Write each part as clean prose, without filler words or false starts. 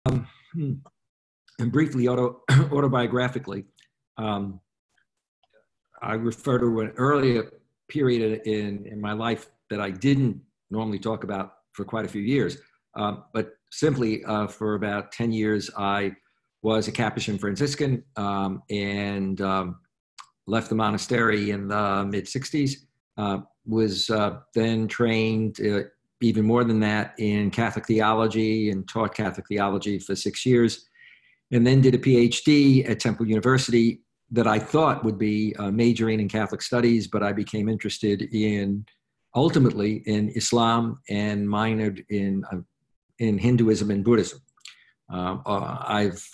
And briefly, autobiographically, I refer to an earlier period in my life that I didn't normally talk about for quite a few years. But simply for about 10 years, I was a Capuchin Franciscan and left the monastery in the mid-60s. Was then trained even more than that in Catholic theology and taught Catholic theology for 6 years. And then did a PhD at Temple University that I thought would be majoring in Catholic studies, but I became interested ultimately in Islam and minored in Hinduism and Buddhism. I've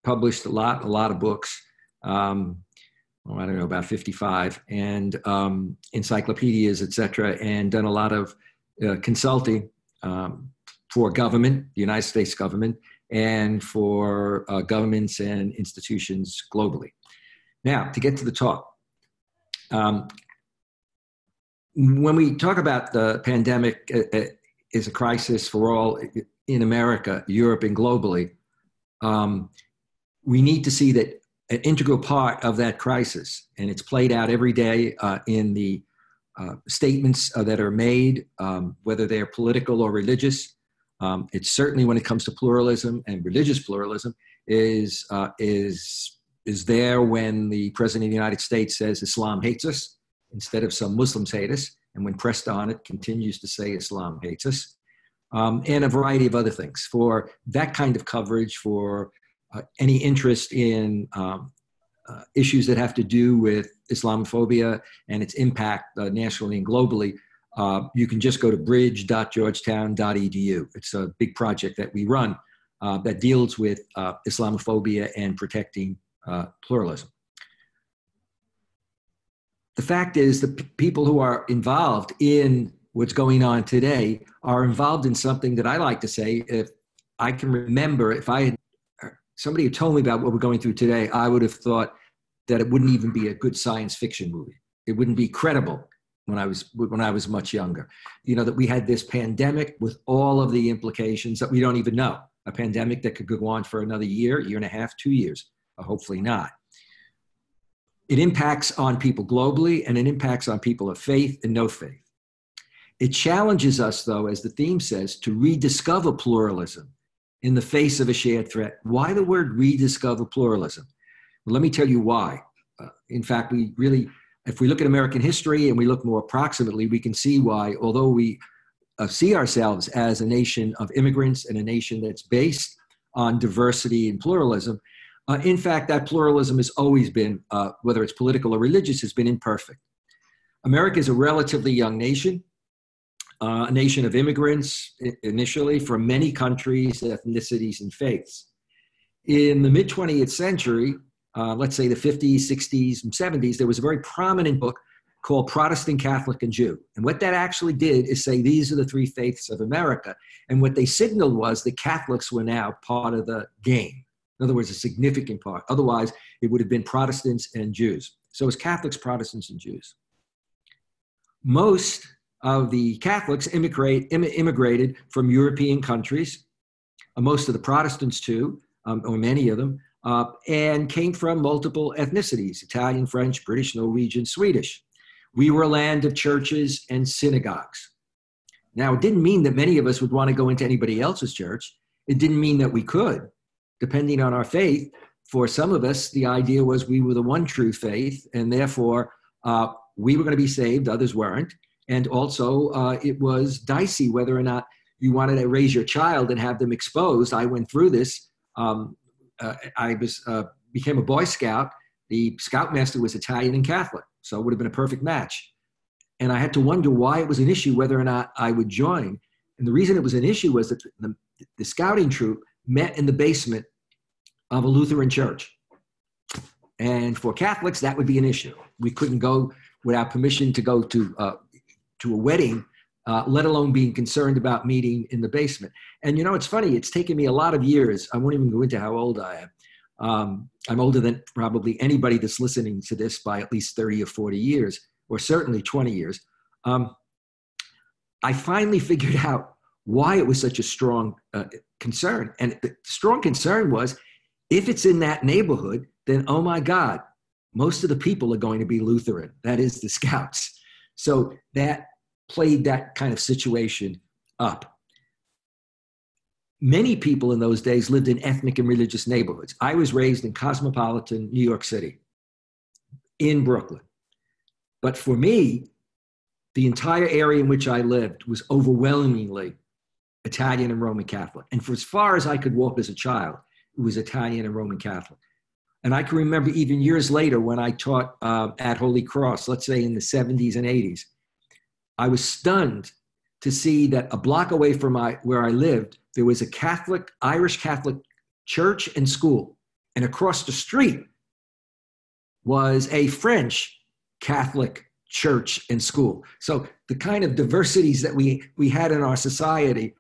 published a lot of books, I don't know, about 55, and encyclopedias, etc., and done a lot of consulting for government, the United States government, and for governments and institutions globally. Now, to get to the talk. When we talk about the pandemic as a crisis for all in America, Europe, and globally, we need to see that an integral part of that crisis, and it's played out every day in the statements that are made, whether they're political or religious. It's certainly when it comes to pluralism and religious pluralism is there when the President of the United States says Islam hates us instead of some Muslims hate us, and when pressed on it, continues to say Islam hates us, and a variety of other things. For that kind of coverage, for any interest in issues that have to do with Islamophobia and its impact nationally and globally, you can just go to bridge.georgetown.edu. It's a big project that we run that deals with Islamophobia and protecting pluralism. The fact is that people who are involved in what's going on today are involved in something that I like to say, if I can remember, if somebody had told me about what we're going through today, I would have thought that it wouldn't even be a good science fiction movie. It wouldn't be credible when I was much younger. You know, that we had this pandemic with all of the implications that we don't even know. A pandemic that could go on for another year and a half, 2 years, hopefully not. It impacts on people globally, and it impacts on people of faith and no faith. It challenges us, though, as the theme says, to rediscover pluralism in the face of a shared threat. Why the word rediscover pluralism? Well, let me tell you why. In fact, if we look at American history and we look more approximately, we can see why, although we see ourselves as a nation of immigrants and a nation that's based on diversity and pluralism, in fact, that pluralism has always been, whether it's political or religious, has been imperfect. America is a relatively young nation, a nation of immigrants initially from many countries, ethnicities, and faiths. In the mid-20th century, let's say the 50s, 60s, and 70s, there was a very prominent book called Protestant, Catholic, and Jew. And what that actually did is say, these are the three faiths of America. And what they signaled was that Catholics were now part of the game. In other words, a significant part. Otherwise, it would have been Protestants and Jews. So it's Catholics, Protestants, and Jews. Most of the Catholics immigrated from European countries, most of the Protestants too, or many of them, and came from multiple ethnicities: Italian, French, British, Norwegian, Swedish. We were a land of churches and synagogues. Now, it didn't mean that many of us would want to go into anybody else's church. It didn't mean that we could, depending on our faith. For some of us, the idea was we were the one true faith, and therefore we were going to be saved, others weren't. And also, it was dicey whether or not you wanted to raise your child and have them exposed. I went through this. I became a Boy Scout. The Scoutmaster was Italian and Catholic, so it would have been a perfect match. And I had to wonder why it was an issue whether or not I would join. And the reason it was an issue was that the scouting troop met in the basement of a Lutheran church. And for Catholics, that would be an issue. We couldn't go without permission to go to a wedding, let alone being concerned about meeting in the basement. And you know, it's funny, it's taken me a lot of years. I won't even go into how old I am. I'm older than probably anybody that's listening to this by at least 30 or 40 years, or certainly 20 years. I finally figured out why it was such a strong concern. And the strong concern was, if it's in that neighborhood, then, oh my God, most of the people are going to be Lutheran. That is the Scouts. So that played that kind of situation up. Many people in those days lived in ethnic and religious neighborhoods. I was raised in cosmopolitan New York City, in Brooklyn. But for me, the entire area in which I lived was overwhelmingly Italian and Roman Catholic. And for as far as I could walk as a child, it was Italian and Roman Catholic. And I can remember even years later when I taught at Holy Cross, let's say in the 70s and 80s, I was stunned to see that a block away from where I lived, there was a Catholic, Irish Catholic church and school. And across the street was a French Catholic church and school. So the kind of diversities that we had in our society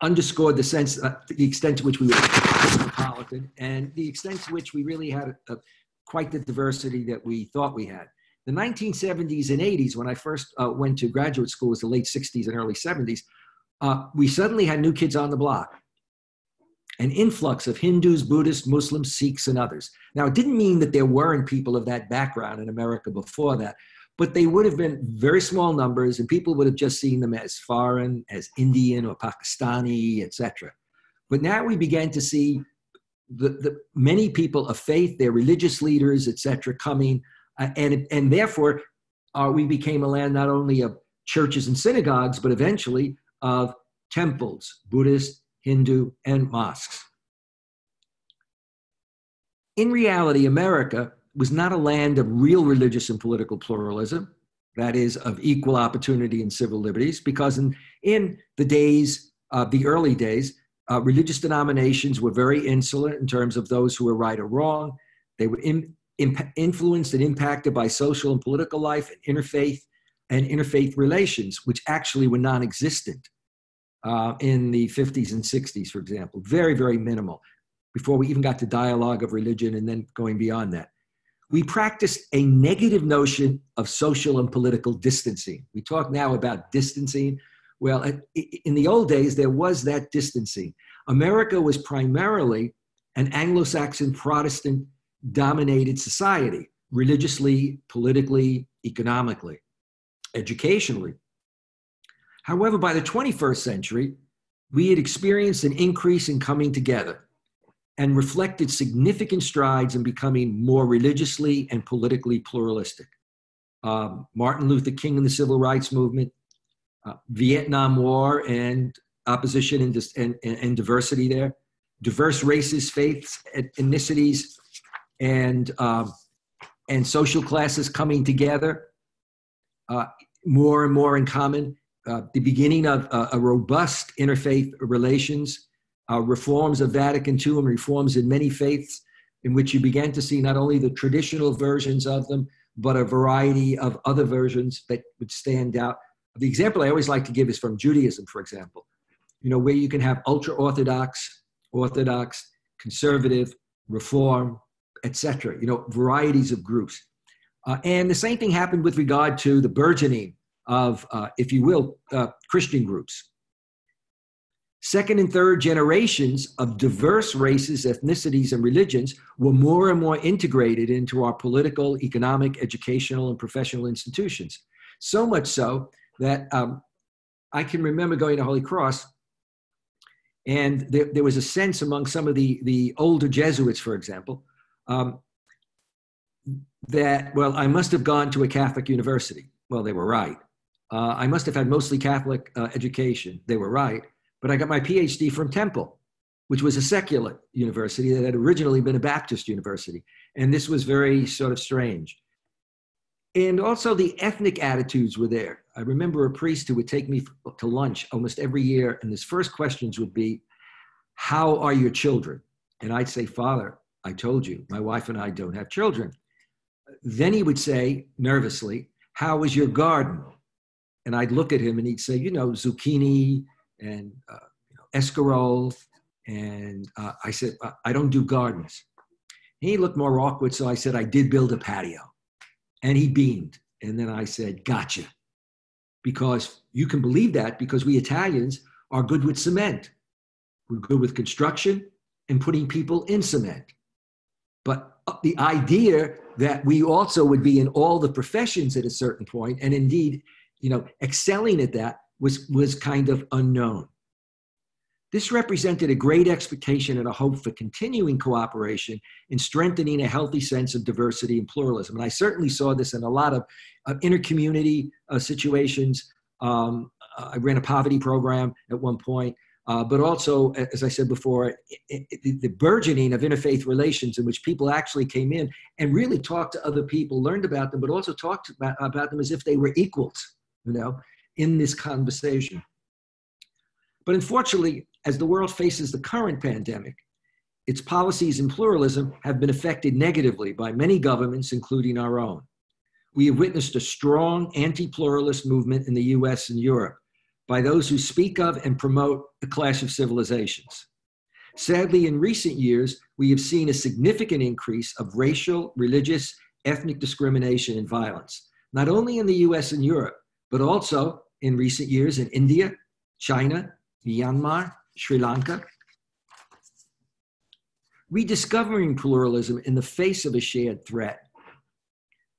underscored the sense, the extent to which we were cosmopolitan, and the extent to which we really had quite the diversity that we thought we had. The 1970s and 80s, when I first went to graduate school, was the late 60s and early 70s, we suddenly had new kids on the block. An influx of Hindus, Buddhists, Muslims, Sikhs, and others. Now, it didn't mean that there weren't people of that background in America before that, but they would have been very small numbers, and people would have just seen them as foreign, as Indian or Pakistani, etc. But now we began to see the many people of faith, their religious leaders, etc., coming, and therefore we became a land not only of churches and synagogues, but eventually of temples, Buddhist, Hindu, and mosques. In reality, America was not a land of real religious and political pluralism, that is, of equal opportunity and civil liberties, because in the days, the early days, religious denominations were very insular in terms of those who were right or wrong. They were influenced and impacted by social and political life and interfaith relations, which actually were non-existent in the 50s and 60s, for example. Very, very minimal, before we even got to dialogue of religion and then going beyond that. We practiced a negative notion of social and political distancing. We talk now about distancing. Well, in the old days, there was that distancing. America was primarily an Anglo-Saxon Protestant-dominated society, religiously, politically, economically, educationally. However, by the 21st century, we had experienced an increase in coming together and reflected significant strides in becoming more religiously and politically pluralistic. Martin Luther King and the Civil Rights Movement, Vietnam War and opposition and diversity there, diverse races, faiths, ethnicities, and social classes coming together, more and more in common. The beginning of a robust interfaith relations, reforms of Vatican II and reforms in many faiths, in which you began to see not only the traditional versions of them, but a variety of other versions that would stand out. The example I always like to give is from Judaism, for example, where you can have ultra-Orthodox, Orthodox, conservative, Reform, etc., varieties of groups. And the same thing happened with regard to the burgeoning of, if you will, Christian groups. Second and third generations of diverse races, ethnicities, and religions were more and more integrated into our political, economic, educational, and professional institutions. So much so that I can remember going to Holy Cross, and there was a sense among some of the older Jesuits, for example, that, well, I must have gone to a Catholic university. Well, they were right. I must have had mostly Catholic education. They were right. But I got my PhD from Temple, which was a secular university that had originally been a Baptist university. And this was very sort of strange. And also the ethnic attitudes were there. I remember a priest who would take me to lunch almost every year, and his first questions would be, how are your children? And I'd say, Father, I told you, my wife and I don't have children. Then he would say, nervously, how is your garden? And I'd look at him and he'd say, zucchini and escarole. And I said, I don't do gardens. He looked more awkward, so I said, I did build a patio. And he beamed. And then I said, gotcha. because you can believe that because we Italians are good with cement. We're good with construction and putting people in cement. But the idea that we also would be in all the professions at a certain point, and indeed, excelling at that was kind of unknown. This represented a great expectation and a hope for continuing cooperation in strengthening a healthy sense of diversity and pluralism. And I certainly saw this in a lot of inter-community situations. I ran a poverty program at one point, but also, as I said before, the burgeoning of interfaith relations in which people actually came in and really talked to other people, learned about them, but also talked about them as if they were equals, in this conversation. But unfortunately, as the world faces the current pandemic, its policies and pluralism have been affected negatively by many governments, including our own. We have witnessed a strong anti-pluralist movement in the US and Europe by those who speak of and promote the clash of civilizations. Sadly, in recent years, we have seen a significant increase of racial, religious, ethnic discrimination and violence, not only in the US and Europe, but also in recent years in India, China, Myanmar, Sri Lanka. Rediscovering pluralism in the face of a shared threat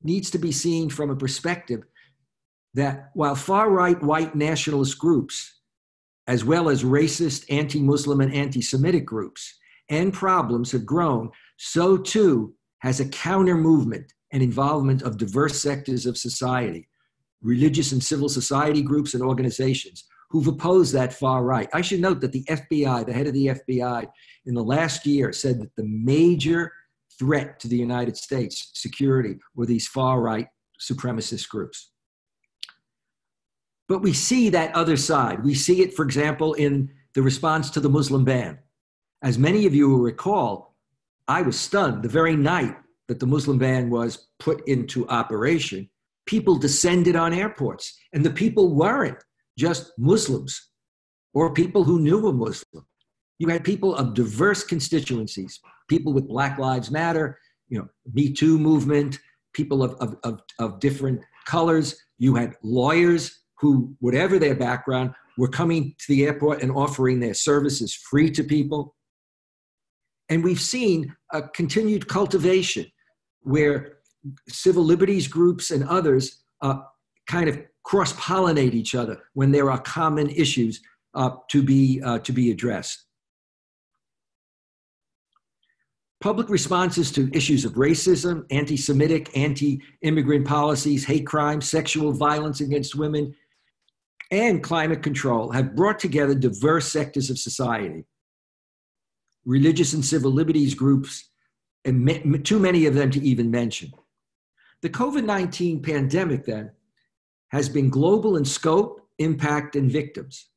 needs to be seen from a perspective that while far-right white nationalist groups, as well as racist, anti-Muslim, and anti-Semitic groups and problems have grown, so too has a counter-movement and involvement of diverse sectors of society, religious and civil society groups and organizations who've opposed that far right. I should note that the FBI, the head of the FBI, in the last year said that the major threat to the United States security were these far right supremacist groups. But we see that other side. We see it, for example, in the response to the Muslim ban. As many of you will recall, I was stunned the very night that the Muslim ban was put into operation. People descended on airports, and the people weren't just Muslims or people who knew a Muslim. You had people of diverse constituencies, people with Black Lives Matter, Me Too movement, people of different colors. You had lawyers who, whatever their background, were coming to the airport and offering their services free to people. And we've seen a continued cultivation where civil liberties groups and others kind of cross-pollinate each other when there are common issues to be addressed. Public responses to issues of racism, anti-Semitic, anti-immigrant policies, hate crimes, sexual violence against women, and climate control have brought together diverse sectors of society. Religious and civil liberties groups, and too many of them to even mention. The COVID-19 pandemic, then, has been global in scope, impact, and victims.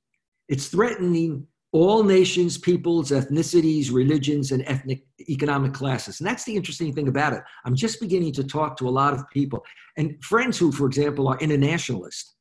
It's threatening all nations, peoples, ethnicities, religions, and ethnic economic classes. And that's the interesting thing about it. I'm just beginning to talk to a lot of people and friends who, for example, are internationalists,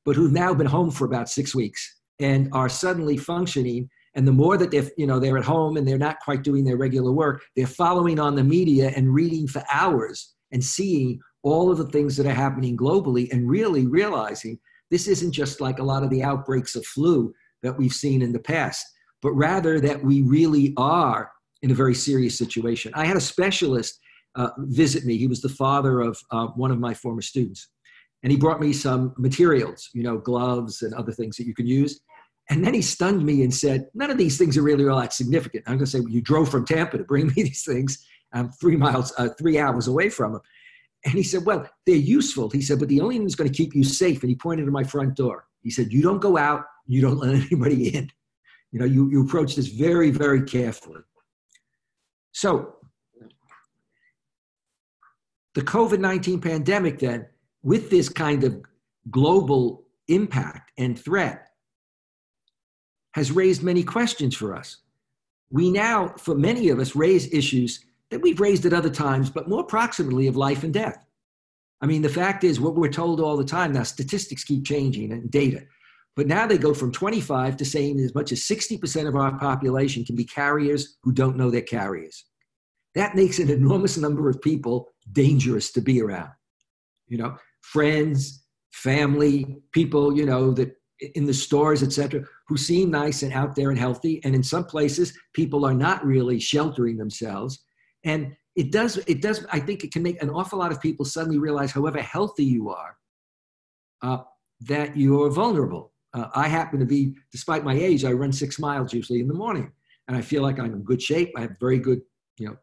but who've now been home for about 6 weeks and are suddenly functioning. And the more that they're at home and they're not quite doing their regular work, they're following on the media and reading for hours and seeing all of the things that are happening globally and really realizing this isn't just like a lot of the outbreaks of flu that we've seen in the past, but rather that we really are in a very serious situation. I had a specialist visit me. He was the father of one of my former students. And he brought me some materials, gloves and other things that you can use. And then he stunned me and said, none of these things are really all that significant. I'm going to say, well, you drove from Tampa to bring me these things. I'm 3 hours away from him. And he said, well, they're useful. He said, but the only thing that's going to keep you safe, and he pointed to my front door. He said, you don't go out, you don't let anybody in. You approach this very, very carefully. So the COVID-19 pandemic then, with this kind of global impact and threat, has raised many questions for us. We now, for many of us, raise issues that we've raised at other times, but more proximately of life and death. I mean, the fact is what we're told all the time, now statistics keep changing and data, but now they go from 25 to saying as much as 60% of our population can be carriers who don't know they're carriers. That makes an enormous number of people dangerous to be around. Friends, family, people, that in the stores, etc., who seem nice and out there and healthy. And in some places, people are not really sheltering themselves. And it does, I think it can make an awful lot of people suddenly realize, however healthy you are, that you're vulnerable. I happen to be, despite my age, I run 6 miles usually in the morning. And I feel like I'm in good shape. I have very good,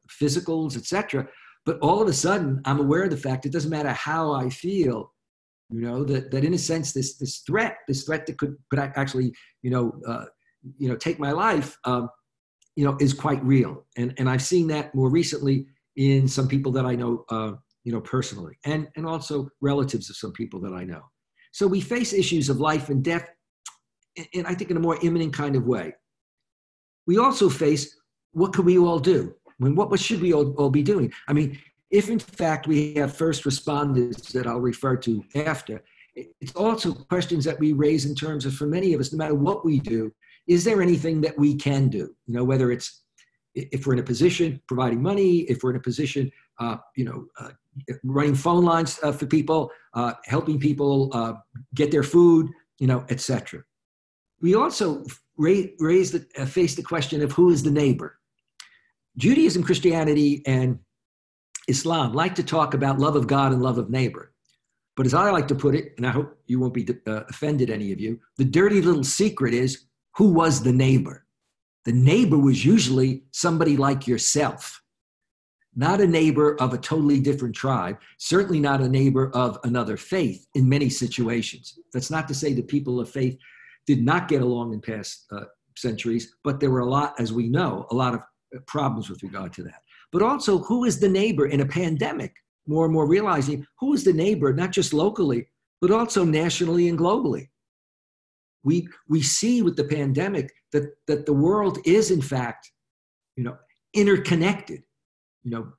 physicals, etc. But all of a sudden, I'm aware of the fact it doesn't matter how I feel, that in a sense, this threat that could actually, take my life, is quite real. And I've seen that more recently in some people that I know, personally, and also relatives of some people that I know. So we face issues of life and death, and I think in a more imminent kind of way. We also face, what can we all do? I mean, what should we all be doing? I mean, if in fact we have first responders that I'll refer to after, it's also questions that we raise in terms of, for many of us, no matter what we do, is there anything that we can do? Whether it's, if we're in a position providing money, if we're in a position, running phone lines for people, helping people get their food, etc. We also face the question of who is the neighbor. Judaism, Christianity, and Islam like to talk about love of God and love of neighbor. But as I like to put it, and I hope you won't be offended, any of you, the dirty little secret is, who was the neighbor? The neighbor was usually somebody like yourself, not a neighbor of a totally different tribe, certainly not a neighbor of another faith in many situations. That's not to say that people of faith did not get along in past centuries, but there were a lot, as we know, a lot of problems with regard to that. But also, who is the neighbor in a pandemic? More and more realizing who is the neighbor, not just locally, but also nationally and globally. We see with the pandemic that the world is, in fact, interconnected,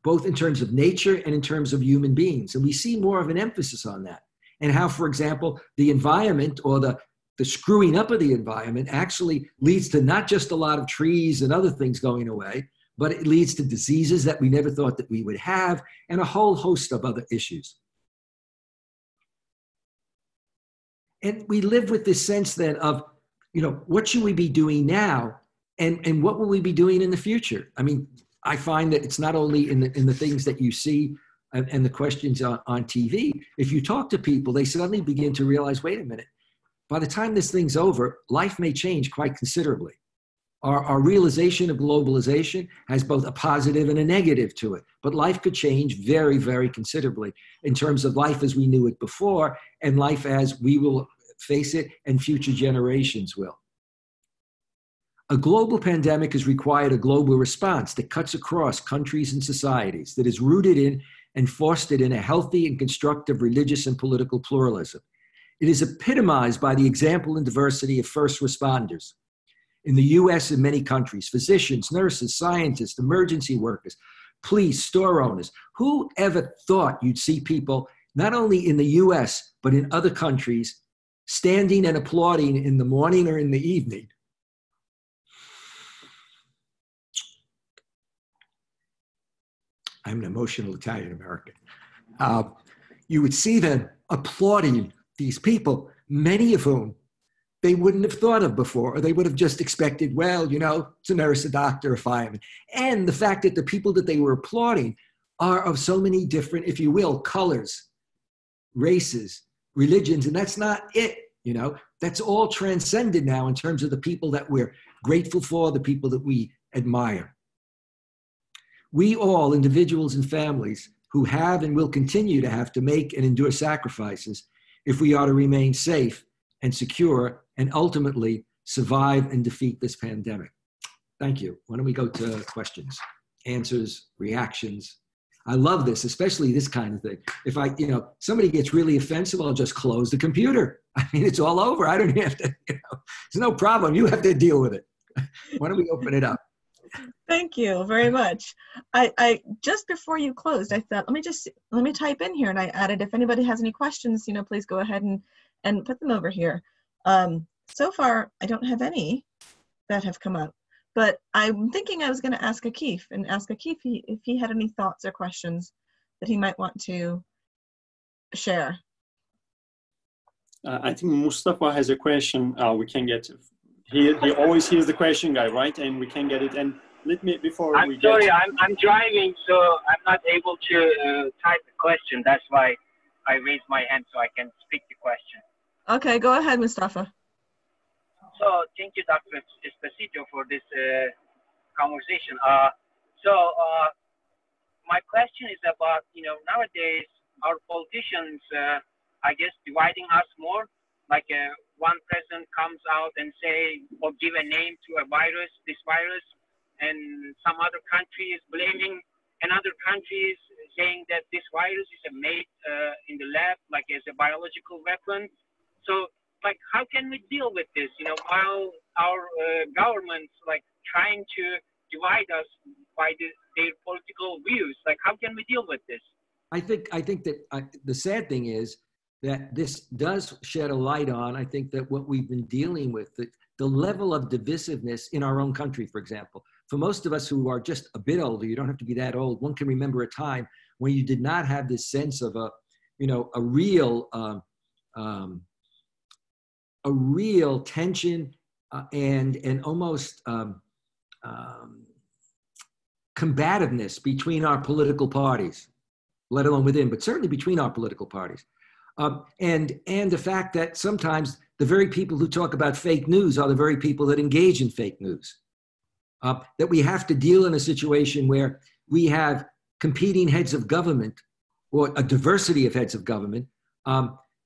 both in terms of nature and in terms of human beings. And we see more of an emphasis on that. And how, for example, the environment, or the screwing up of the environment, actually leads to not just a lot of trees and other things going away, but it leads to diseases that we never thought that we would have, and a whole host of other issues. And we live with this sense then of, what should we be doing now, and what will we be doing in the future? I mean, I find that it's not only in the things that you see and the questions on TV. If you talk to people, they suddenly begin to realize, wait a minute, by the time this thing's over, life may change quite considerably. Our realization of globalization has both a positive and a negative to it, but life could change very, very considerably in terms of life as we knew it before, and life as we will face it and future generations will. A global pandemic has required a global response that cuts across countries and societies, that is rooted in and fostered in a healthy and constructive religious and political pluralism. It is epitomized by the example and diversity of first responders. In the US and many countries, physicians, nurses, scientists, emergency workers, police, store owners. Who ever thought you'd see people, not only in the US, but in other countries, standing and applauding in the morning or in the evening? I'm an emotional Italian American. You would see them applauding these people, many of whom they wouldn't have thought of before, or they would have just expected, well, it's a nurse, a doctor, a fireman. And the fact that the people that they were applauding are of so many different, if you will, colors, races, religions, and that's not it, That's all transcended now in terms of the people that we're grateful for, the people that we admire. We all, individuals and families, who have and will continue to have to make and endure sacrifices if we are to remain safe and secure and ultimately survive and defeat this pandemic. Thank you. Why don't we go to questions, answers, reactions? I love this, especially this kind of thing. If somebody gets really offensive, I'll just close the computer. I mean, it's all over. I don't have to, there's no problem. You have to deal with it. Why don't we open it up? Thank you very much. I just before you closed, I thought, let me type in here, and I added, if anybody has any questions, please go ahead and put them over here. So far, I don't have any that have come up, but I'm thinking I was going to ask Akif if he had any thoughts or questions that he might want to share. I think Mustafa has a question. We can get. He always hears the question, guy, right? And we can get it. And let me before I'm we sorry, get. I'm driving, so I'm not able to type the question. That's why I raised my hand so I can speak the question. Okay, go ahead, Mustafa. So thank you, Dr. Esposito, for this conversation. My question is about, nowadays our politicians, I guess, dividing us more. Like one president comes out and say or give a name to a virus, this virus, and some other country is blaming another country is saying that this virus is made in the lab, like as a biological weapon. So, like, how can we deal with this? While our governments like trying to divide us by their political views, like, how can we deal with this? I think that the sad thing is that this does shed a light on, I think, that what we've been dealing with, the level of divisiveness in our own country, for example. For most of us who are just a bit older, you don't have to be that old, one can remember a time when you did not have this sense of a real tension and almost combativeness between our political parties, let alone within, but certainly between our political parties. And the fact that sometimes the very people who talk about fake news are the very people that engage in fake news. That we have to deal in a situation where we have competing heads of government or a diversity of heads of government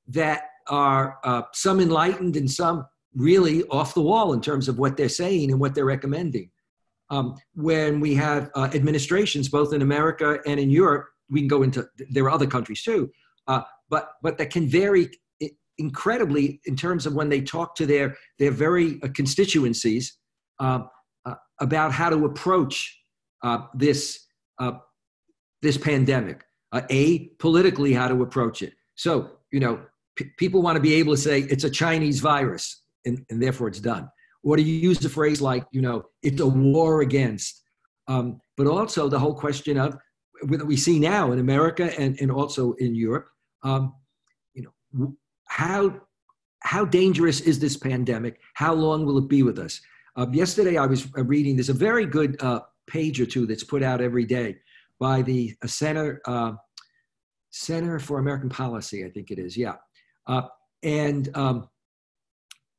that are some enlightened and some really off the wall in terms of what they're saying and what they're recommending. When we have administrations, both in America and in Europe, we can go into, there are other countries too, but that can vary incredibly in terms of when they talk to their very constituencies about how to approach this pandemic, politically how to approach it. So, people want to be able to say it's a Chinese virus and therefore it's done. Or to use a phrase like, it's a war against. But also the whole question of what we see now in America and also in Europe, how dangerous is this pandemic? How long will it be with us? Yesterday I was reading, there's a very good page or two that's put out every day by the Center for American Policy, I think it is, yeah.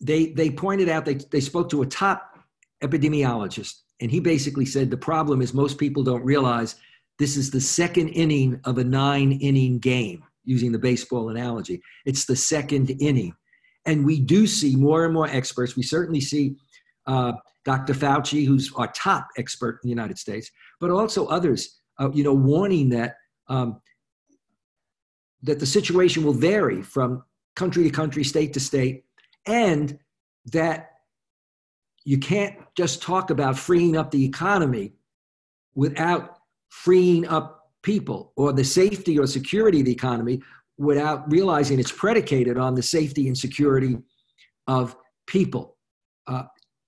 They pointed out, they spoke to a top epidemiologist, and he basically said the problem is most people don't realize this is the second inning of a 9-inning game, using the baseball analogy. It's the second inning. And we do see more and more experts. We certainly see Dr. Fauci, who's our top expert in the United States, but also others, warning that that the situation will vary from country to country, state to state, and that you can't just talk about freeing up the economy without freeing up people, or the safety or security of the economy without realizing it's predicated on the safety and security of people.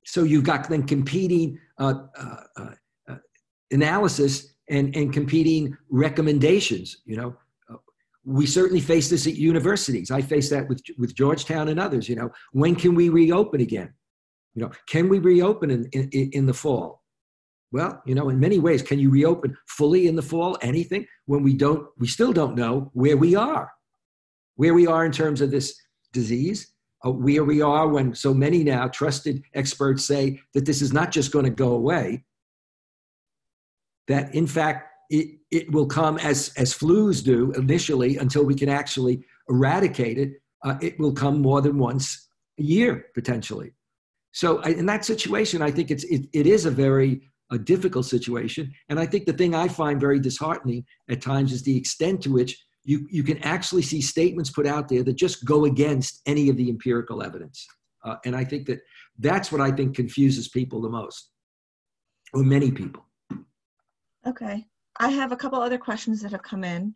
So you've got then competing analysis and competing recommendations. We certainly face this at universities. I face that with Georgetown and others. When can we reopen again? Can we reopen in the fall? Well, in many ways, can you reopen fully in the fall? Anything? When we still don't know where we are in terms of this disease, where we are when so many now trusted experts say that this is not just going to go away, that in fact, it will come as flus do initially until we can actually eradicate it. It will come more than once a year, potentially. So in that situation, I think it is a very difficult situation. And I think the thing I find very disheartening at times is the extent to which you can actually see statements put out there that just go against any of the empirical evidence. And I think that's what I think confuses people the most, or many people. Okay. I have a couple other questions that have come in.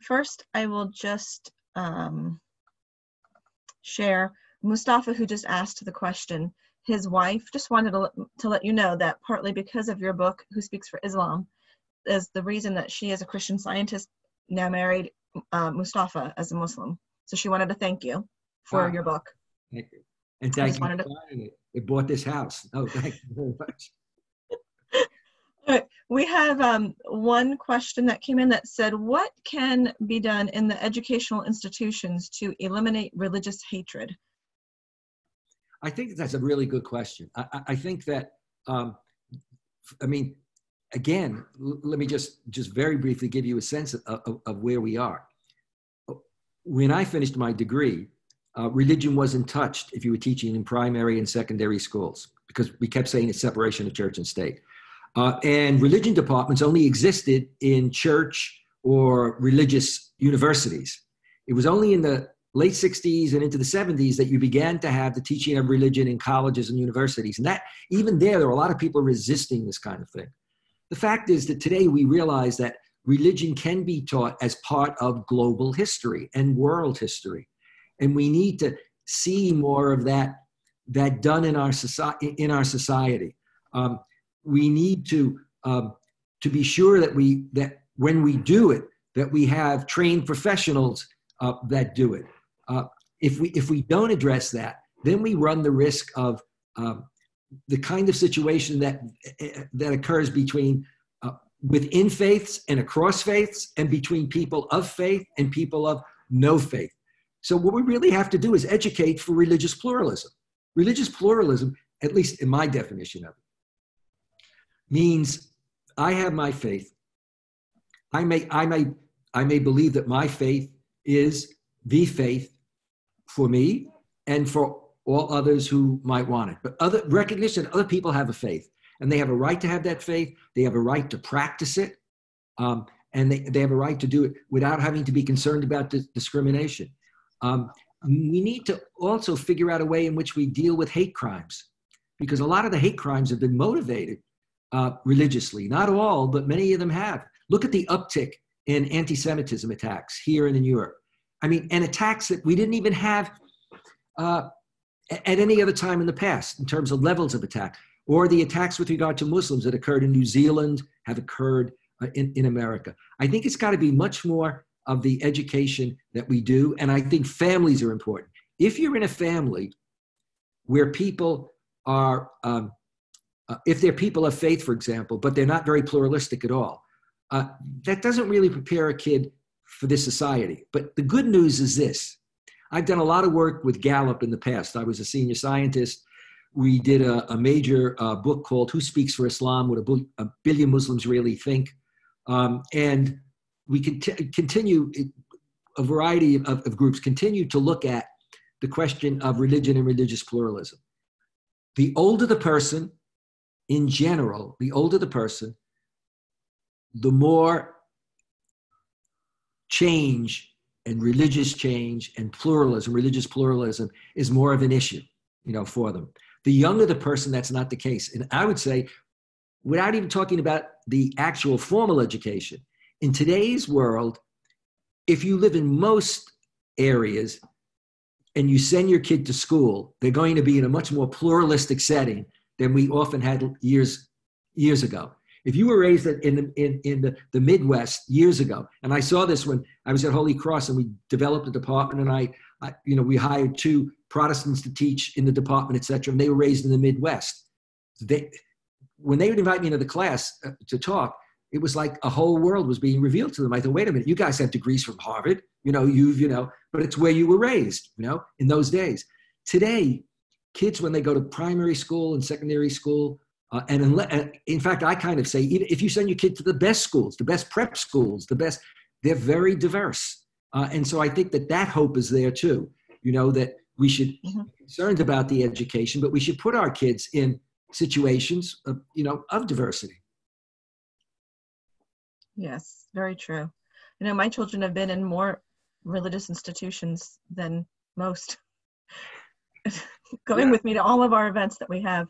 First, I will just share Mustafa, who just asked the question. His wife just wanted to let you know that partly because of your book, Who Speaks for Islam, is the reason that she, as a Christian Scientist, now married Mustafa as a Muslim. So she wanted to thank you for your book. Thank you. And thank you for buying it. It bought this house. Oh, thank you very much. All right. We have one question that came in that said, what can be done in the educational institutions to eliminate religious hatred? I think that's a really good question. I think that, I mean, again, let me just very briefly give you a sense of where we are. When I finished my degree, religion wasn't touched if you were teaching in primary and secondary schools, because we kept saying it's separation of church and state. And religion departments only existed in church or religious universities. It was only in the late 60s and into the 70s that you began to have the teaching of religion in colleges and universities. And that, even there were a lot of people resisting this kind of thing. The fact is that today we realize that religion can be taught as part of global history and world history. And we need to see more of that done in our society. We need to be sure that when we do it, that we have trained professionals that do it. If we don't address that, then we run the risk of the kind of situation that occurs between within faiths and across faiths, and between people of faith and people of no faith. So what we really have to do is educate for religious pluralism. Religious pluralism, at least in my definition of it, means I have my faith. I may believe that my faith is the faith for me and for all others who might want it. But recognition, other people have a faith, and they have a right to have that faith. They have a right to practice it, and they have a right to do it without having to be concerned about discrimination. We need to also figure out a way in which we deal with hate crimes, because a lot of the hate crimes have been motivated religiously. Not all, but many of them have. Look at the uptick in anti-Semitism attacks here and in Europe. I mean, and attacks that we didn't even have at any other time in the past in terms of levels of attack, or the attacks with regard to Muslims that occurred in New Zealand have occurred in America. I think it's got to be much more of the education that we do, and I think families are important. If you're in a family where people are, if they're people of faith, for example, but they're not very pluralistic at all, that doesn't really prepare a kid for this society. But the good news is this. I've done a lot of work with Gallup in the past. I was a senior scientist. We did a major book called Who Speaks for Islam? What a Billion Muslims Really Think. And we continue, a variety of groups continue to look at the question of religion and religious pluralism. The older the person, in general, the older the person, the more change and religious change and pluralism, religious pluralism is more of an issue, for them. The younger the person, that's not the case. And I would say, without even talking about the actual formal education, in today's world, if you live in most areas and you send your kid to school, they're going to be in a much more pluralistic setting than we often had years ago. If you were raised in the Midwest years ago, and I saw this when I was at Holy Cross and we developed a department, and we hired 2 Protestants to teach in the department, et cetera, and they were raised in the Midwest. When they would invite me into the class to talk, it was like a whole world was being revealed to them. I thought, wait a minute, you guys have degrees from Harvard, but it's where you were raised, in those days. Today, kids, when they go to primary school and secondary school, and in fact, I kind of say, if you send your kid to the best schools, the best prep schools, they're very diverse. And so I think that hope is there too, that we should be concerned about the education, but we should put our kids in situations of diversity. Yes, very true. My children have been in more religious institutions than most, going with me to all of our events that we have.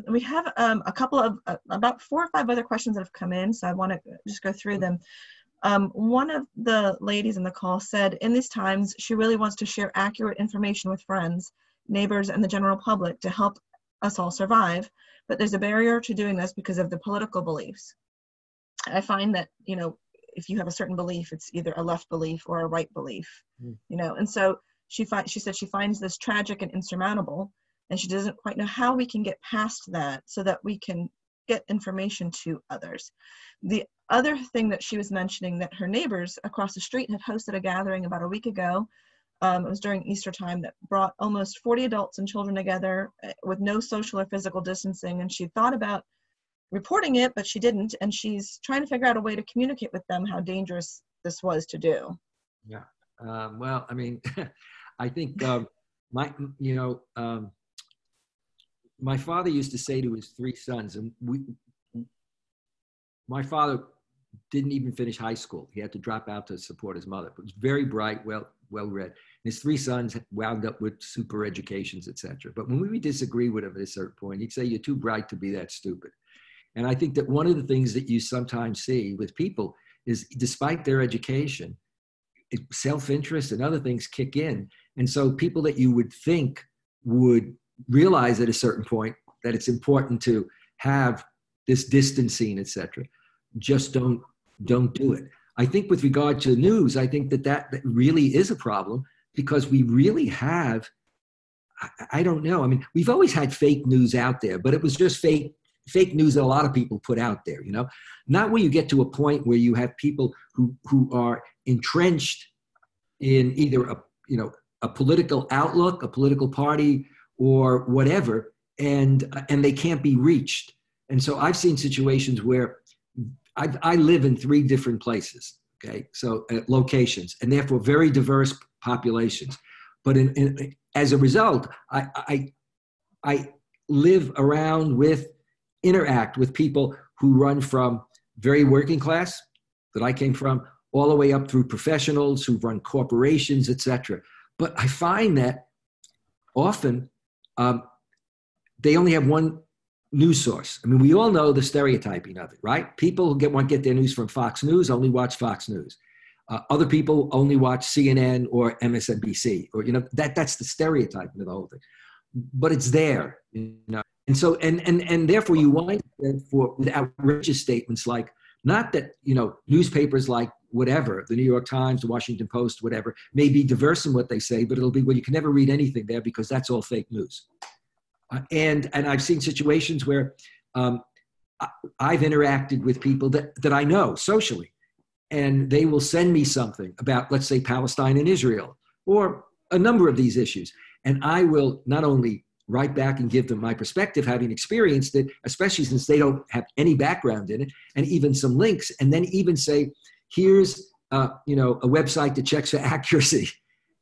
We have a couple of, about 4 or 5 other questions that have come in, so I want to just go through them. One of the ladies in the call said, in these times, she really wants to share accurate information with friends, neighbors, and the general public to help us all survive, but there's a barrier to doing this because of the political beliefs. I find that, if you have a certain belief, it's either a left belief or a right belief, you know. And so she said she finds this tragic and insurmountable, and she doesn't quite know how we can get past that so that we can get information to others. The other thing that she was mentioning, that her neighbors across the street had hosted a gathering about a week ago. It was during Easter time, that brought almost 40 adults and children together with no social or physical distancing. And she thought about reporting it, but she didn't. And she's trying to figure out a way to communicate with them how dangerous this was to do. Yeah. Well, I mean, I think my father used to say to his three sons, and my father didn't even finish high school. He had to drop out to support his mother, but was very bright, well-read. His three sons wound up with super educations, etc. But when we would disagree with him at a certain point, he'd say, "You're too bright to be that stupid." And I think that one of the things that you sometimes see with people is, despite their education, self-interest and other things kick in. And so people that you would think would realize at a certain point that it's important to have this distancing, etc., just don't do it. I think with regard to the news, I think that really is a problem, because we really have, I don't know. I mean, we've always had fake news out there, but it was just fake news that a lot of people put out there, you know, not where you get to a point where you have people who are entrenched in either a political outlook, a political party, or whatever, and they can't be reached. And so I've seen situations where I live in 3 different places, okay, so locations, and therefore very diverse populations. But as a result, I live around interact with people who run from very working class, that I came from, all the way up through professionals who run corporations, etc. But I find that often they only have one news source. I mean, we all know the stereotyping of it, right? People who want to get their news from Fox News only watch Fox News. Other people only watch CNN or MSNBC, or, you know, that's the stereotyping of the whole thing. But it's there, you know. And so, and therefore you wind up with outrageous statements like, not that, you know, newspapers like whatever, the New York Times, the Washington Post, whatever, may be diverse in what they say, but it'll be, well, you can never read anything there because that's all fake news. And I've seen situations where I've interacted with people that I know socially, and they will send me something about, let's say, Palestine and Israel, or a number of these issues. And I will not only write back and give them my perspective, having experienced it, especially since they don't have any background in it, and even some links, and then even say, here's a website that checks for accuracy.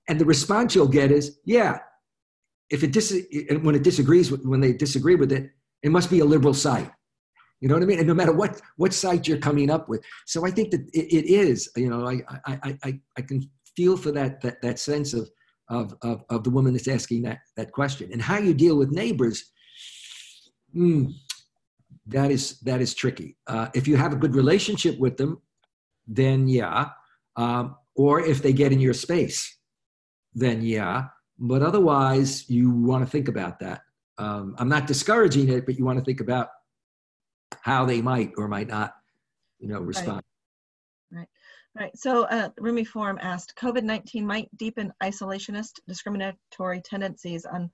And the response you'll get is, yeah, when they disagree with it, it must be a liberal site. You know what I mean? And no matter what site you're coming up with. So I think that it is, you know, I can feel for that sense of the woman that's asking that question. And how you deal with neighbors, that is tricky. If you have a good relationship with them, then yeah. Or if they get in your space, then yeah. But otherwise, you want to think about that. I'm not discouraging it, but you want to think about how they might or might not, you know, respond. Right. So Rumi Forum asked, COVID-19 might deepen isolationist, discriminatory tendencies on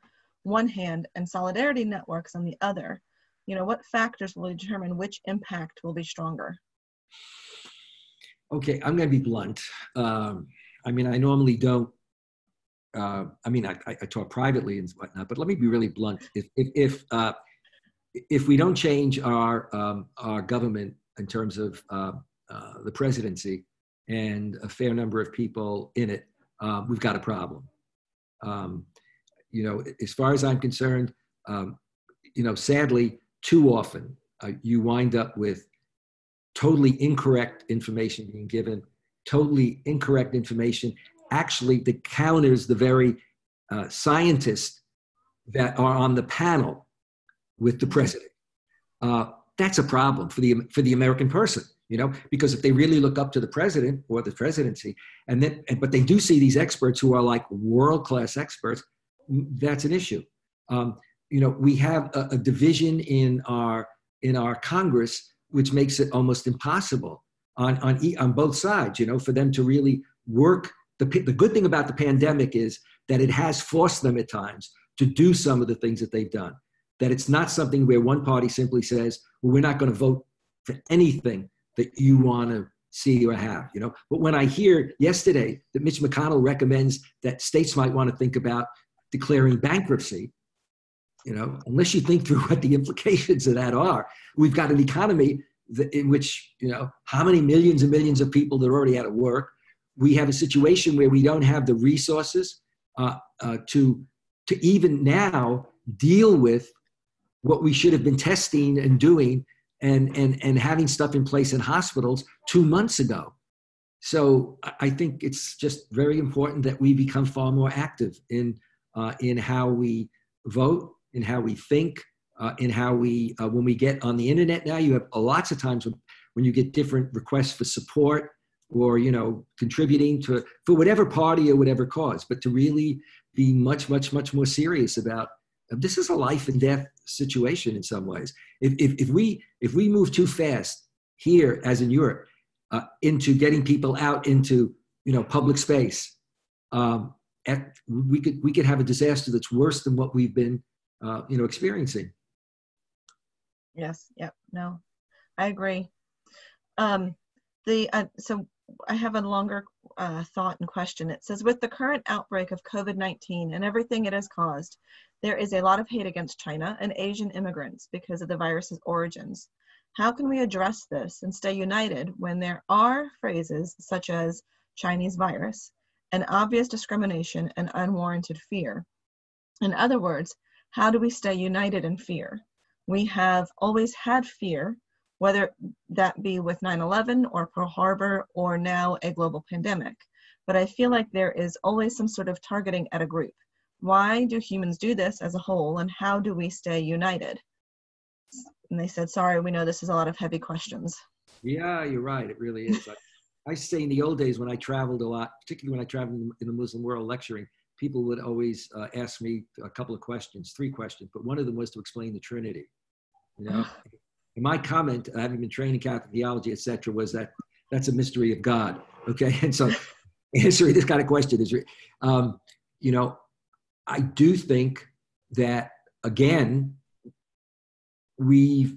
one hand and solidarity networks on the other. You know, what factors will determine which impact will be stronger? Okay, I'm going to be blunt. I mean, I normally don't. I talk privately and whatnot, but let me be really blunt. If we don't change our government in terms of the presidency and a fair number of people in it, we've got a problem. You know, as far as I'm concerned, you know, sadly, too often you wind up with totally incorrect information being given, totally incorrect information actually that counters the very scientists that are on the panel with the president. That's a problem for the American person, you know, because if they really look up to the president or the presidency, but they do see these experts who are like world-class experts, that's an issue. You know, we have a division in our Congress, which makes it almost impossible on both sides, you know, for them to really work. The good thing about the pandemic is that it has forced them at times to do some of the things that they've done. That it's not something where one party simply says, well, we're not going to vote for anything that you want to see or have, you know. But when I hear yesterday that Mitch McConnell recommends that states might want to think about declaring bankruptcy, you know, unless you think through what the implications of that are, we've got an economy in which, you know, how many millions and millions of people that are already out of work. We have a situation where we don't have the resources to even now deal with what we should have been testing and doing and having stuff in place in hospitals 2 months ago. So I think it's just very important that we become far more active in how we vote, in how we think, in how we, when we get on the internet now, you have lots of times when you get different requests for support or, you know, contributing to, for whatever party or whatever cause, but to really be much, much, much more serious about, this is a life and death situation in some ways. If we move too fast here, as in Europe, into getting people out into, you know, public space, we could have a disaster that's worse than what we've been, you know, experiencing. Yes. Yep. No, I agree. So I have a longer thought and question. It says, with the current outbreak of COVID-19 and everything it has caused, there is a lot of hate against China and Asian immigrants because of the virus's origins. How can we address this and stay united when there are phrases such as Chinese virus and obvious discrimination and unwarranted fear? In other words, how do we stay united in fear? We have always had fear, whether that be with 9/11 or Pearl Harbor or now a global pandemic. But I feel like there is always some sort of targeting at a group. Why do humans do this as a whole, and how do we stay united? And they said, sorry, we know this is a lot of heavy questions. Yeah, you're right. It really is. I say in the old days when I traveled a lot, particularly when I traveled in the Muslim world lecturing, people would always ask me a couple of questions, 3 questions, but one of them was to explain the Trinity. You know, and my comment, having been trained in Catholic theology, etc., was that that's a mystery of God. Okay, and so answering this kind of question is, you know, I do think that again, we've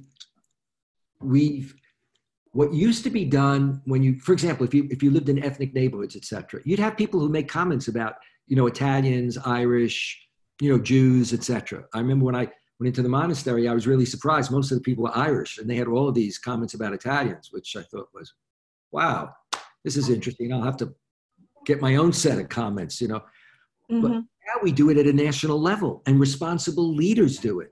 what used to be done when you, for example, if you lived in ethnic neighborhoods, etc., you'd have people who make comments about, you know, Italians, Irish, you know, Jews, etc. I remember when I went into the monastery, I was really surprised. Most of the people were Irish, and they had all of these comments about Italians, which I thought was, wow, this is interesting. I'll have to get my own set of comments, you know. Mm-hmm. But now we do it at a national level, and responsible leaders do it.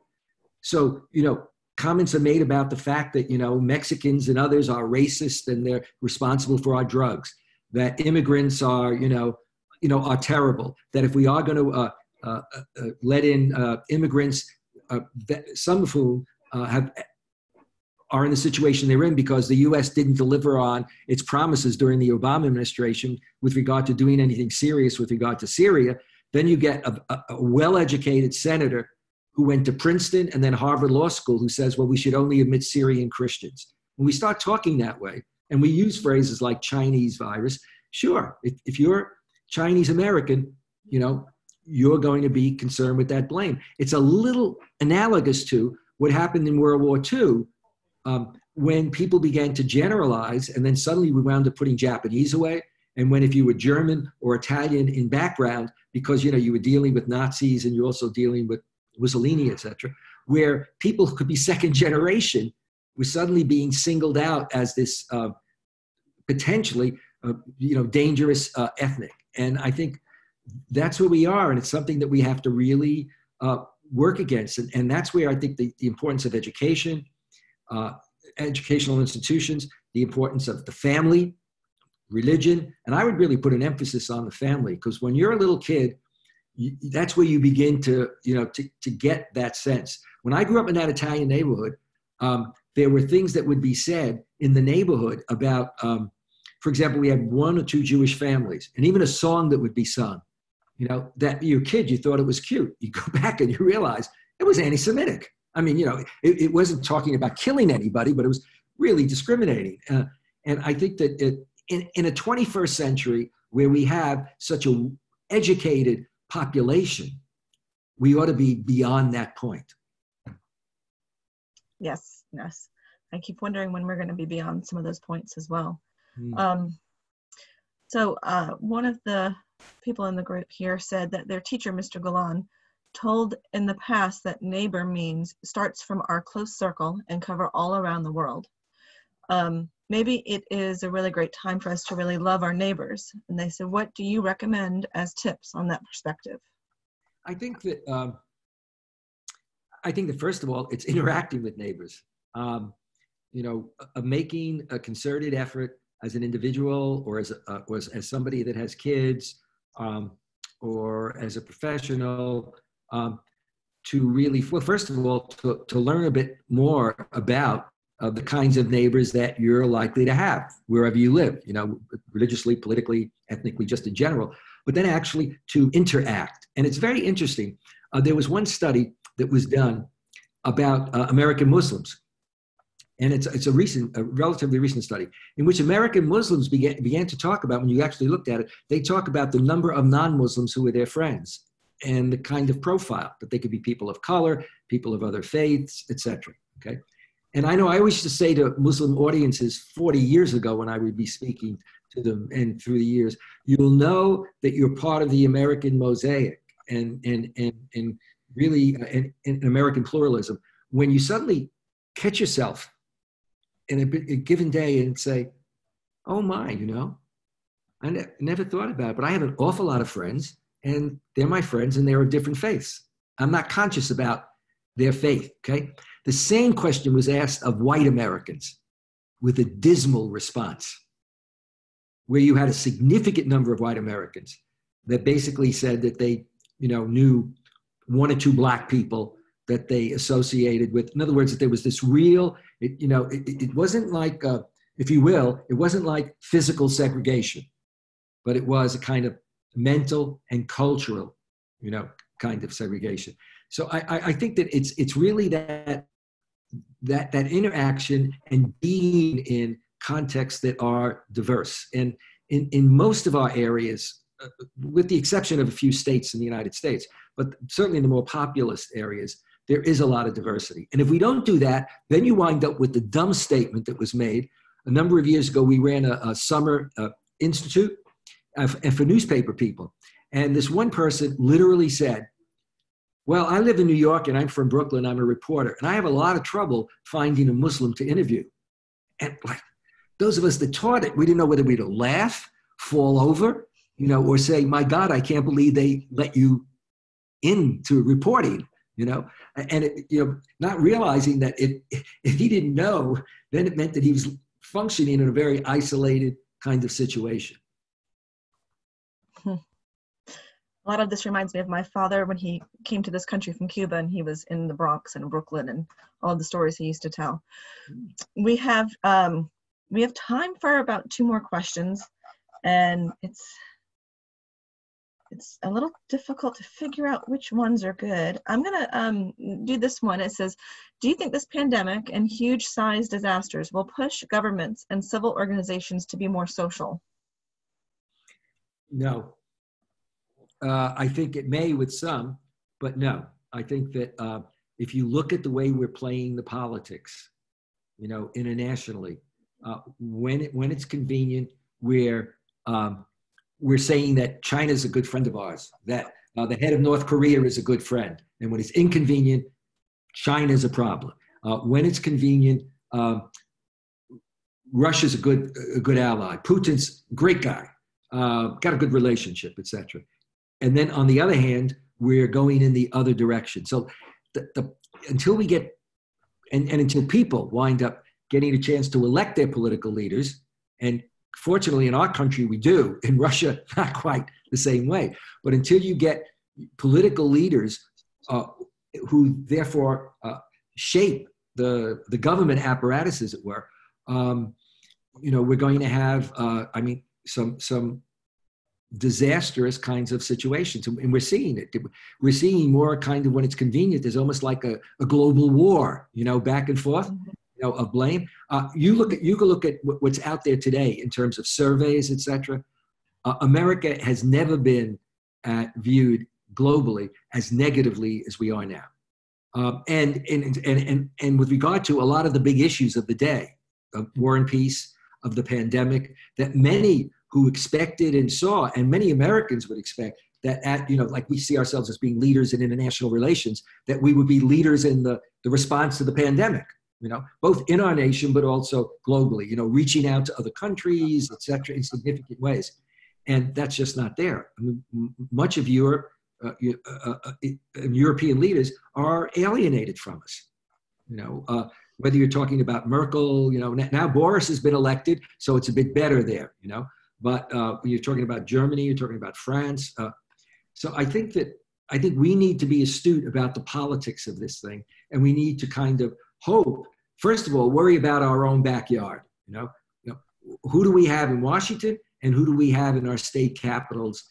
So, you know, comments are made about the fact that, you know, Mexicans and others are racist and they're responsible for our drugs, that immigrants are, you know, are terrible, that if we are going to let in immigrants, some of whom are in the situation they're in because the U.S. didn't deliver on its promises during the Obama administration with regard to doing anything serious with regard to Syria, then you get a well-educated senator who went to Princeton and then Harvard Law School who says, well, we should only admit Syrian Christians. When we start talking that way, and we use phrases like Chinese virus, sure, if you're Chinese American, you know, you're going to be concerned with that blame. It's a little analogous to what happened in World War II when people began to generalize, and then suddenly we wound up putting Japanese away. And when if you were German or Italian in background, because, you know, you were dealing with Nazis and you're also dealing with Mussolini, etc., where people who could be second generation were suddenly being singled out as this potentially, you know, dangerous ethnic. And I think that's where we are, and it's something that we have to really work against. And that's where I think the importance of education, educational institutions, the importance of the family, religion, and I would really put an emphasis on the family, because when you're a little kid, that's where you begin to, you know, to get that sense. When I grew up in that Italian neighborhood, there were things that would be said in the neighborhood about, for example, we had 1 or 2 Jewish families, and even a song that would be sung, you know, that your kid, you thought it was cute. You go back and you realize it was anti-Semitic. I mean, you know, it wasn't talking about killing anybody, but it was really discriminating. And I think that in a 21st century where we have such an educated population, we ought to be beyond that point. Yes, yes. I keep wondering when we're going to be beyond some of those points as well. So one of the people in the group here said that their teacher, Mr. Galan, told in the past that neighbor means starts from our close circle and cover all around the world. Maybe it is a really great time for us to really love our neighbors. And they said, what do you recommend as tips on that perspective? I think that first of all, it's interacting with neighbors. Making a concerted effort as an individual or as somebody that has kids or as a professional to really, well, first of all, to learn a bit more about the kinds of neighbors that you're likely to have wherever you live, religiously, politically, ethnically, just in general, but then actually to interact. And it's very interesting. There was one study that was done about American Muslims. And it's a relatively recent study in which American Muslims began to talk about, when you actually looked at it, they talk about the number of non-Muslims who were their friends and the kind of profile, that they could be people of color, people of other faiths, etc. Okay. And I know I always used to say to Muslim audiences 40 years ago when I would be speaking to them and through the years, you'll know that you're part of the American mosaic and really in American pluralism when you suddenly catch yourself in a given day and say, oh my, I never thought about it, but I have an awful lot of friends and they're my friends and they're of different faiths. I'm not conscious about their faith, okay? The same question was asked of white Americans with a dismal response, where you had a significant number of white Americans that basically said that they, knew one or two black people that they associated with. In other words, that there was this real, it wasn't like, if you will, it wasn't like physical segregation, but it was a kind of mental and cultural, kind of segregation. So I think that it's really that interaction and being in contexts that are diverse. And in most of our areas, with the exception of a few states in the United States, but certainly in the more populous areas, there is a lot of diversity. And if we don't do that, then you wind up with the dumb statement that was made. A number of years ago, we ran a summer institute for newspaper people. And this one person literally said, well, I live in New York and I'm from Brooklyn, I'm a reporter, and I have a lot of trouble finding a Muslim to interview. And like those of us that taught it, we didn't know whether we'd laugh, fall over, or say, my God, I can't believe they let you into reporting, and not realizing that if he didn't know, then it meant that he was functioning in a very isolated kind of situation. A lot of this reminds me of my father when he came to this country from Cuba and he was in the Bronx and Brooklyn and all the stories he used to tell. We have time for about 2 more questions, and it's a little difficult to figure out which ones are good. I'm gonna do this one. It says, do you think this pandemic and huge size disasters will push governments and civil organizations to be more social? No. I think it may with some, but no. I think that if you look at the way we're playing the politics, internationally, when it's convenient, we're saying that China's a good friend of ours, that the head of North Korea is a good friend. And when it's inconvenient, China's a problem. When it's convenient, Russia's a good ally. Putin's a great guy, got a good relationship, etc. And then on the other hand, we're going in the other direction. So until we get, and until people wind up getting a chance to elect their political leaders, and fortunately in our country we do, in Russia, not quite the same way, but until you get political leaders who therefore shape the government apparatus, as it were, we're going to have, some disastrous kinds of situations. And we're seeing it. We're seeing more kind of when it's convenient, there's almost like a global war, back and forth. of blame. You can look at what's out there today in terms of surveys, etc. America has never been viewed globally as negatively as we are now. And with regard to a lot of the big issues of the day, of war and peace, of the pandemic, that many who expected and saw, and many Americans would expect, that like we see ourselves as being leaders in international relations, that we would be leaders in the response to the pandemic, both in our nation, but also globally, reaching out to other countries, et cetera, in significant ways. And that's just not there. I mean, much of Europe, European leaders are alienated from us. Whether you're talking about Merkel, now Boris has been elected, so it's a bit better there, But when you're talking about Germany, you're talking about France. So I think we need to be astute about the politics of this thing, and we need to kind of hope. First of all, worry about our own backyard. Who do we have in Washington, and who do we have in our state capitals,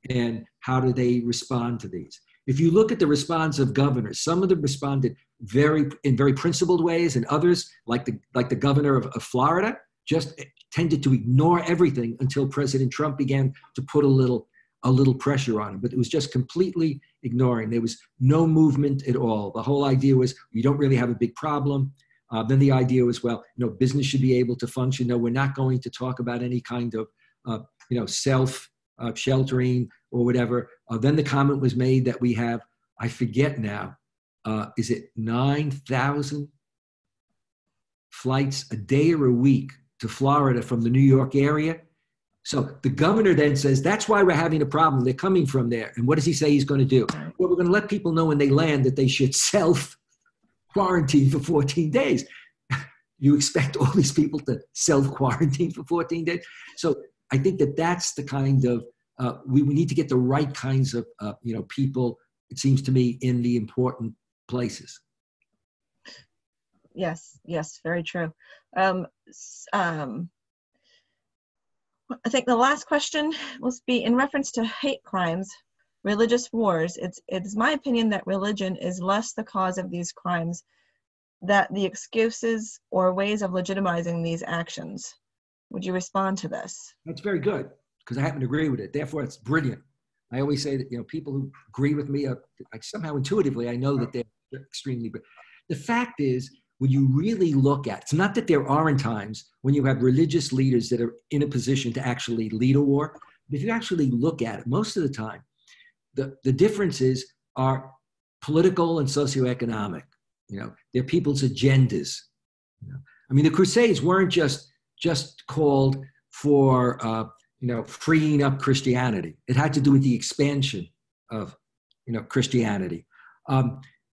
and how do they respond to these? If you look at the response of governors, some of them responded in very principled ways, and others, like the governor of Florida, just tended to ignore everything until President Trump began to put a little pressure on him. But it was just completely ignoring. There was no movement at all. The whole idea was, we don't really have a big problem. Then the idea was, well, business should be able to function. No, we're not going to talk about any kind of, self-sheltering or whatever. Then the comment was made that we have, I forget now, is it 9,000 flights a day or a week to Florida from the New York area? So the governor then says, that's why we're having a problem. They're coming from there. And what does he say he's going to do? Well, we're going to let people know when they land that they should self-quarantine for 14 days. You expect all these people to self-quarantine for 14 days? So I think that's the kind of, we need to get the right kinds of, people, it seems to me, in the important places. Yes, very true. I think the last question will be in reference to hate crimes, religious wars. It's my opinion that religion is less the cause of these crimes, that the excuses or ways of legitimizing these actions. Would you respond to this? That's very good, because I happen to agree with it. Therefore, it's brilliant. I always say that, people who agree with me, somehow intuitively, I know that they're extremely good. The fact is, when you really look at, it's not that there aren't times when you have religious leaders that are in a position to actually lead a war. But if you actually look at it, most of the time, the differences are political and socioeconomic. They're people's agendas. I mean, the Crusades weren't just called for, freeing up Christianity. It had to do with the expansion of, Christianity.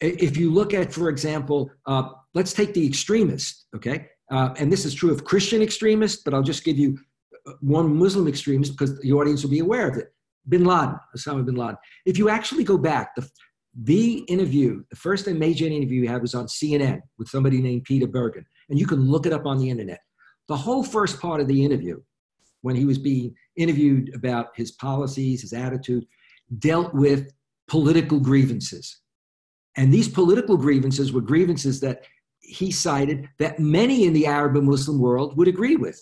If you look at, for example, let's take the extremist, okay? And this is true of Christian extremists, but I'll just give you one Muslim extremist because the audience will be aware of it. Bin Laden, Osama bin Laden. If you actually go back, the interview, the first and major interview we had was on CNN with somebody named Peter Bergen. And you can look it up on the internet. The whole first part of the interview, when he was being interviewed about his policies, his attitude, dealt with political grievances. And these political grievances were grievances that he cited that many in the Arab and Muslim world would agree with.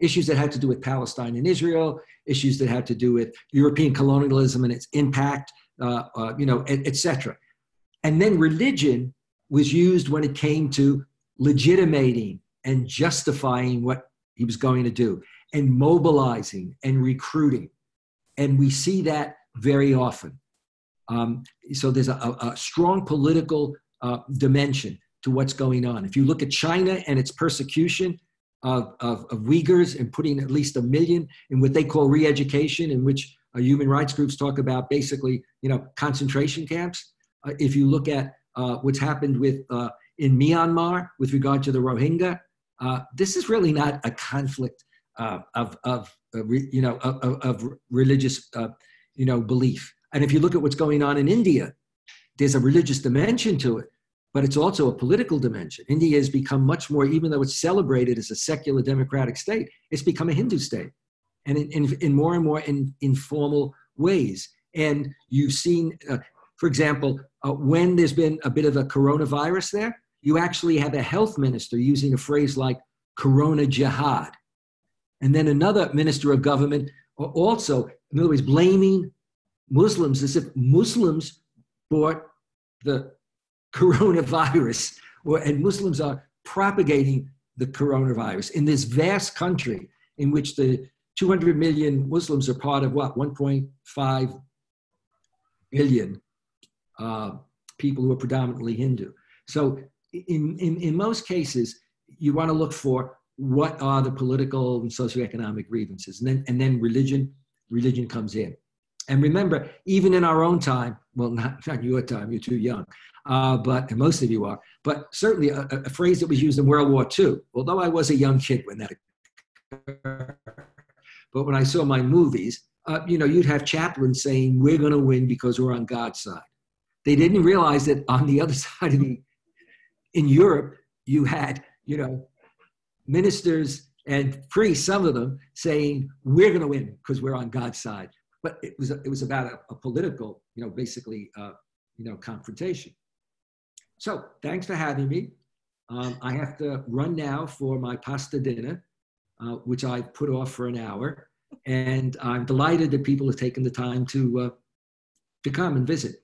Issues that had to do with Palestine and Israel, issues that had to do with European colonialism and its impact, et cetera. And then religion was used when it came to legitimating and justifying what he was going to do, and mobilizing and recruiting. And we see that very often. So there's a strong political dimension to what's going on. If you look at China and its persecution of Uyghurs and putting at least 1 million in what they call re-education, in which human rights groups talk about basically, concentration camps. If you look at what's happened in Myanmar with regard to the Rohingya, this is really not a conflict of religious, belief. And if you look at what's going on in India, there's a religious dimension to it, but it's also a political dimension. India has become much more, even though it's celebrated as a secular democratic state, it's become a Hindu state, and in more and more informal ways. And you've seen, for example, when there's been a bit of a coronavirus there, you actually have a health minister using a phrase like corona jihad. And then another minister of government also, in other words, blaming Muslims as if Muslims brought the coronavirus, and Muslims are propagating the coronavirus in this vast country in which the 200 million Muslims are part of what, 1.5 billion people who are predominantly Hindu. So in most cases, you want to look for what are the political and socioeconomic grievances, and then religion comes in. And remember, even in our own time, well, not your time, you're too young, but and most of you are, but certainly a phrase that was used in World War II, although I was a young kid when that occurred. But when I saw my movies, you'd have chaplains saying, we're going to win because we're on God's side. They didn't realize that on the other side of in Europe, you had, ministers and priests, some of them, saying, we're going to win because we're on God's side. But it was about a political, basically, confrontation. So thanks for having me. I have to run now for my pasta dinner, which I put off for an hour. And I'm delighted that people have taken the time to come and visit.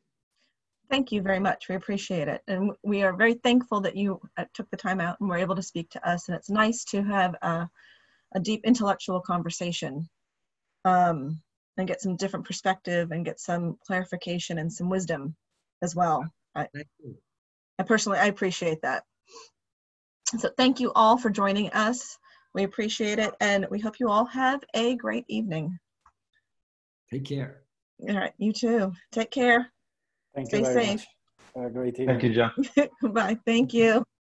Thank you very much. We appreciate it. And we are very thankful that you took the time out and were able to speak to us. And it's nice to have a deep intellectual conversation and get some different perspective and get some clarification and some wisdom as well. Thank you. I appreciate that. So thank you all for joining us. We appreciate it. And we hope you all have a great evening. Take care. All right. You too. Take care. Thank Stay you very safe. much. Have a great evening. Thank you, John. Bye. Thank you.